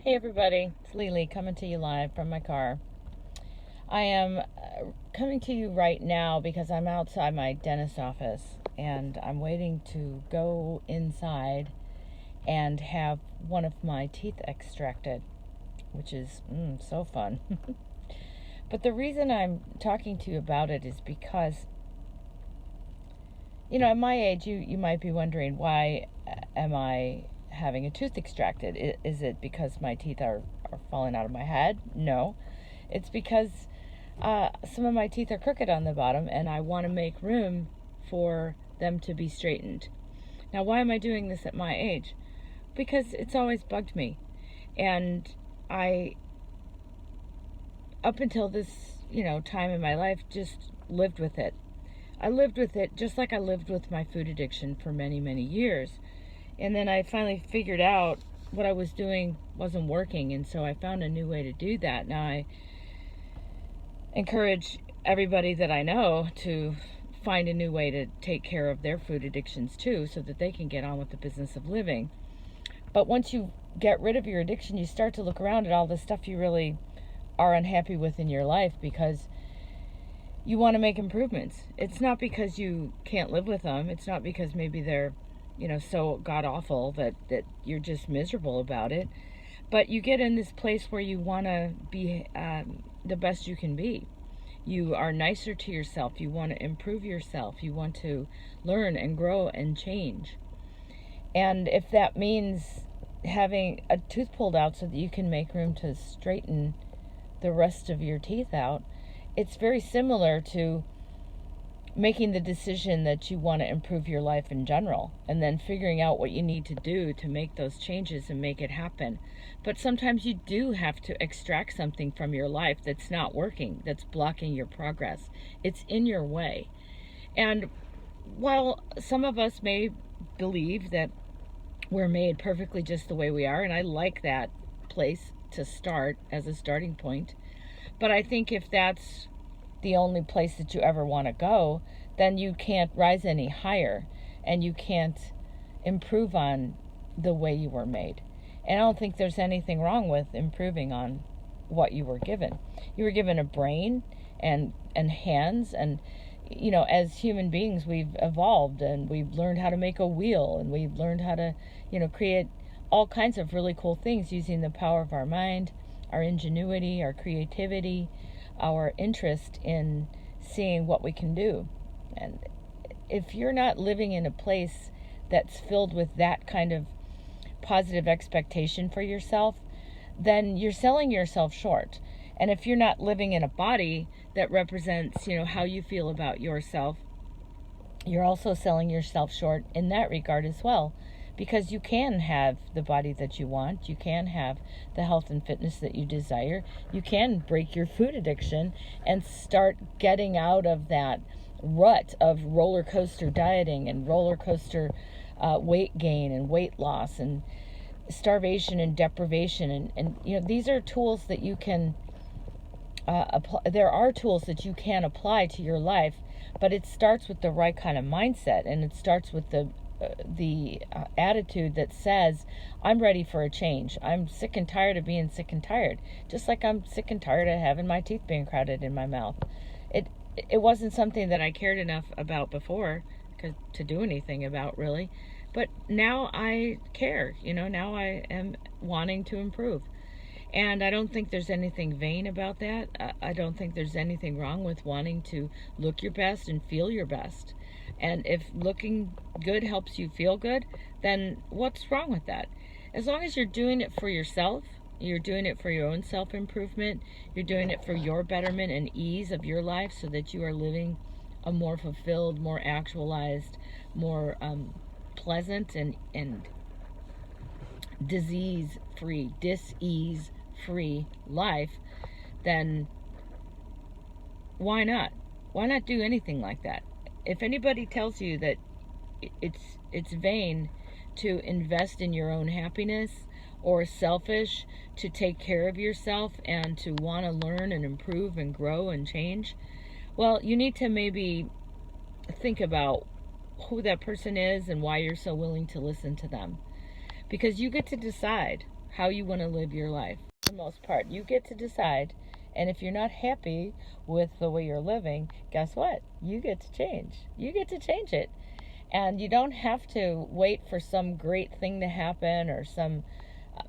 Hey everybody, it's Lily coming to you live from my car. I am coming to you right now because I'm outside my dentist's office and I'm waiting to go inside and have one of my teeth extracted, which is so fun. But the reason I'm talking to you about it is because, at my age, you might be wondering, why am I having a tooth extracted? Is it because my teeth are falling out of my head? No. It's because some of my teeth are crooked on the bottom and I want to make room for them to be straightened. Now, why am I doing this at my age? Because it's always bugged me. And I, up until this, time in my life, just lived with it. I lived with it just like I lived with my food addiction for many, many years. And then I finally figured out what I was doing wasn't working, and so I found a new way to do that. Now I encourage everybody that I know to find a new way to take care of their food addictions too, so that they can get on with the business of living. But once you get rid of your addiction, you start to look around at all the stuff you really are unhappy with in your life because you want to make improvements. It's not because you can't live with them. It's not because maybe they're, so god awful that you're just miserable about it. But you get in this place where you want to be the best you can be. You are nicer to yourself. You want to improve yourself. You want to learn and grow and change. And if that means having a tooth pulled out so that you can make room to straighten the rest of your teeth out, it's very similar to making the decision that you want to improve your life in general and then figuring out what you need to do to make those changes and make it happen. But sometimes you do have to extract something from your life that's not working, that's blocking your progress. It's in your way. And while some of us may believe that we're made perfectly just the way we are, and I like that place to start as a starting point, but I think if that's the only place that you ever want to go, then you can't rise any higher and you can't improve on the way you were made. And I don't think there's anything wrong with improving on what you were given. You were given a brain and hands, and as human beings we've evolved and we've learned how to make a wheel, and we've learned how to create all kinds of really cool things using the power of our mind, our ingenuity, our creativity, our interest in seeing what we can do. And if you're not living in a place that's filled with that kind of positive expectation for yourself, then you're selling yourself short. And if you're not living in a body that represents, how you feel about yourself, you're also selling yourself short in that regard as well. Because you can have the body that you want, you can have the health and fitness that you desire, you can break your food addiction and start getting out of that rut of roller coaster dieting and roller coaster weight gain and weight loss and starvation and deprivation. And these are tools that you can apply. There are tools that you can apply to your life, but it starts with the right kind of mindset, and it starts with the attitude that says, I'm ready for a change. I'm sick and tired of being sick and tired. Just like I'm sick and tired of having my teeth being crowded in my mouth. It wasn't something that I cared enough about before to do anything about, really. But now I care. Now I am wanting to improve. And I don't think there's anything vain about that. I don't think there's anything wrong with wanting to look your best and feel your best. And if looking good helps you feel good, then what's wrong with that? As long as you're doing it for yourself, you're doing it for your own self-improvement, you're doing it for your betterment and ease of your life so that you are living a more fulfilled, more actualized, more pleasant and disease-free, dis-ease-free life, then why not? Why not do anything like that? If anybody tells you that it's vain to invest in your own happiness or selfish to take care of yourself and to want to learn and improve and grow and change, well, you need to maybe think about who that person is and why you're so willing to listen to them. Because you get to decide how you want to live your life. For the most part, you get to decide. And if you're not happy with the way you're living, guess what? You get to change. You get to change it. And you don't have to wait for some great thing to happen or some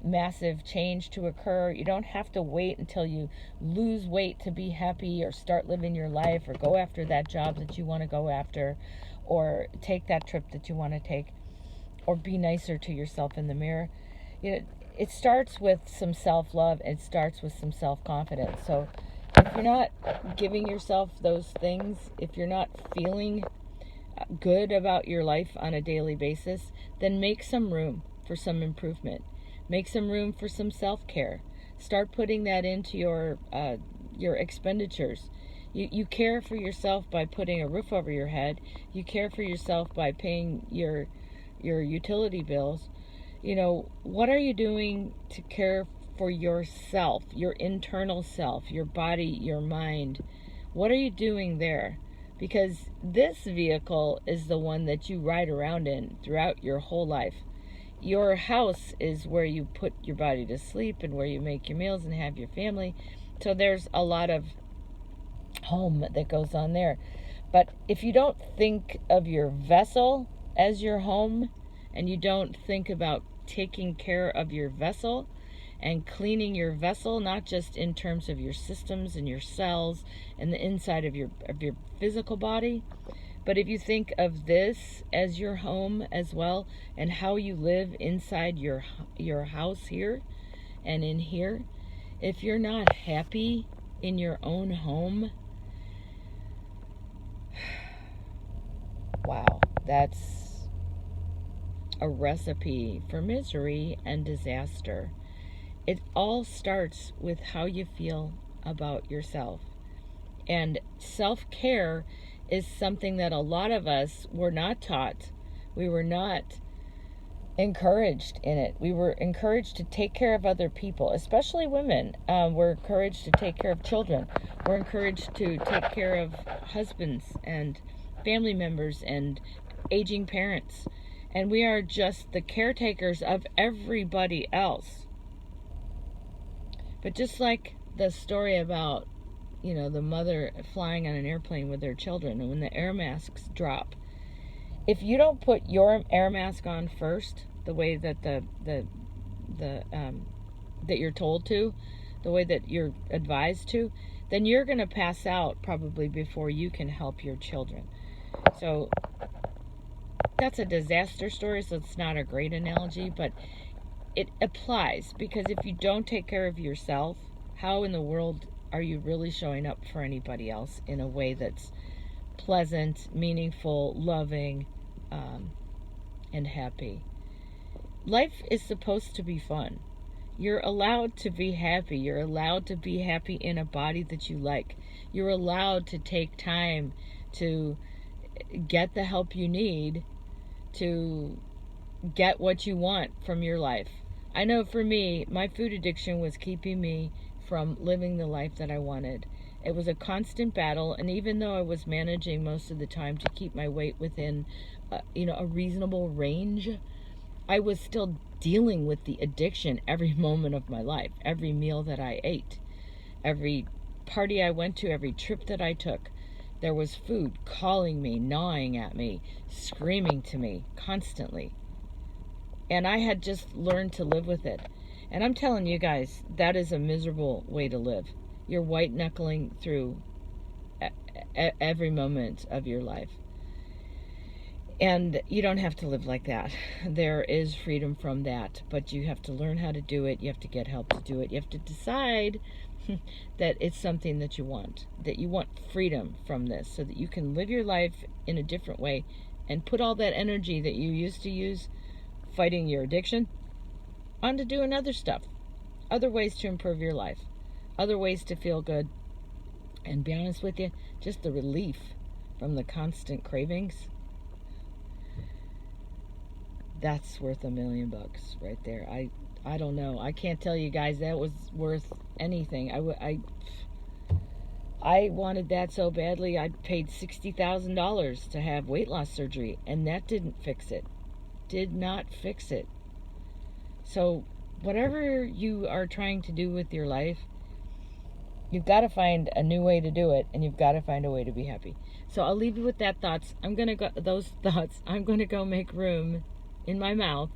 massive change to occur. You don't have to wait until you lose weight to be happy or start living your life or go after that job that you want to go after or take that trip that you want to take or be nicer to yourself in the mirror. You know, it starts with some self-love. It starts with some self-confidence. So if you're not giving yourself those things, if you're not feeling good about your life on a daily basis, then make some room for some improvement. Make some room for some self-care. Start putting that into your expenditures. You care for yourself by putting a roof over your head. You care for yourself by paying your utility bills. You know, what are you doing to care for yourself, your internal self, your body, your mind? What are you doing there? Because this vehicle is the one that you ride around in throughout your whole life. Your house is where you put your body to sleep and where you make your meals and have your family. So there's a lot of home that goes on there. But if you don't think of your vessel as your home, and you don't think about taking care of your vessel and cleaning your vessel, not just in terms of your systems and your cells and the inside of your physical body, but if you think of this as your home as well and how you live inside your house here and in here, if you're not happy in your own home, wow, that's a recipe for misery and disaster. It all starts with how you feel about yourself. And self-care is something that a lot of us were not taught. We were not encouraged in it. We were encouraged to take care of other people, especially women. We're encouraged to take care of children. We're encouraged to take care of husbands and family members and aging parents. And we are just the caretakers of everybody else. But just like the story about, you know, the mother flying on an airplane with their children, and when the air masks drop, if you don't put your air mask on first, the way that that you're told to, the way that you're advised to, then you're going to pass out probably before you can help your children. So that's a disaster story, so it's not a great analogy, but it applies, because if you don't take care of yourself, how in the world are you really showing up for anybody else in a way that's pleasant, meaningful, loving, and happy? Life is supposed to be fun. You're allowed to be happy. You're allowed to be happy in a body that you like. You're allowed to take time to get the help you need to get what you want from your life. I know for me, my food addiction was keeping me from living the life that I wanted. It was a constant battle, and even though I was managing most of the time to keep my weight within a reasonable range, I was still dealing with the addiction every moment of my life, every meal that I ate, every party I went to, every trip that I took. There was food calling me, gnawing at me, screaming to me constantly. And I had just learned to live with it. And I'm telling you guys, that is a miserable way to live. You're white knuckling through every moment of your life. And you don't have to live like that. There is freedom from that, but you have to learn how to do it. You have to get help to do it. You have to decide that it's something that you want freedom from this, so that you can live your life in a different way and put all that energy that you used to use fighting your addiction onto doing other stuff, other ways to improve your life, other ways to feel good. And be honest with you, just the relief from the constant cravings, that's worth $1 million right there. I don't know. I can't tell you guys that was worth anything. I wanted that so badly. I paid $60,000 to have weight loss surgery, and that didn't fix it. Did not fix it. So whatever you are trying to do with your life, you've got to find a new way to do it, and you've got to find a way to be happy. So I'll leave you with that thoughts. I'm gonna go make room in my mouth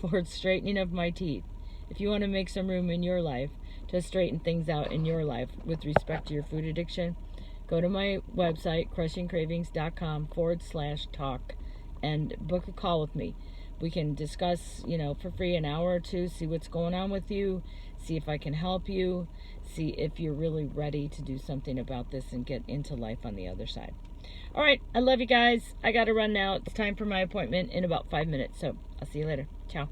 for straightening of my teeth. If you want to make some room in your life to straighten things out in your life with respect to your food addiction, go to my website, crushingcravings.com/talk, and book a call with me. We can discuss, for free an hour or two, see what's going on with you, see if I can help you, see if you're really ready to do something about this and get into life on the other side. All right, I love you guys. I got to run now. It's time for my appointment in about 5 minutes, so I'll see you later. Ciao.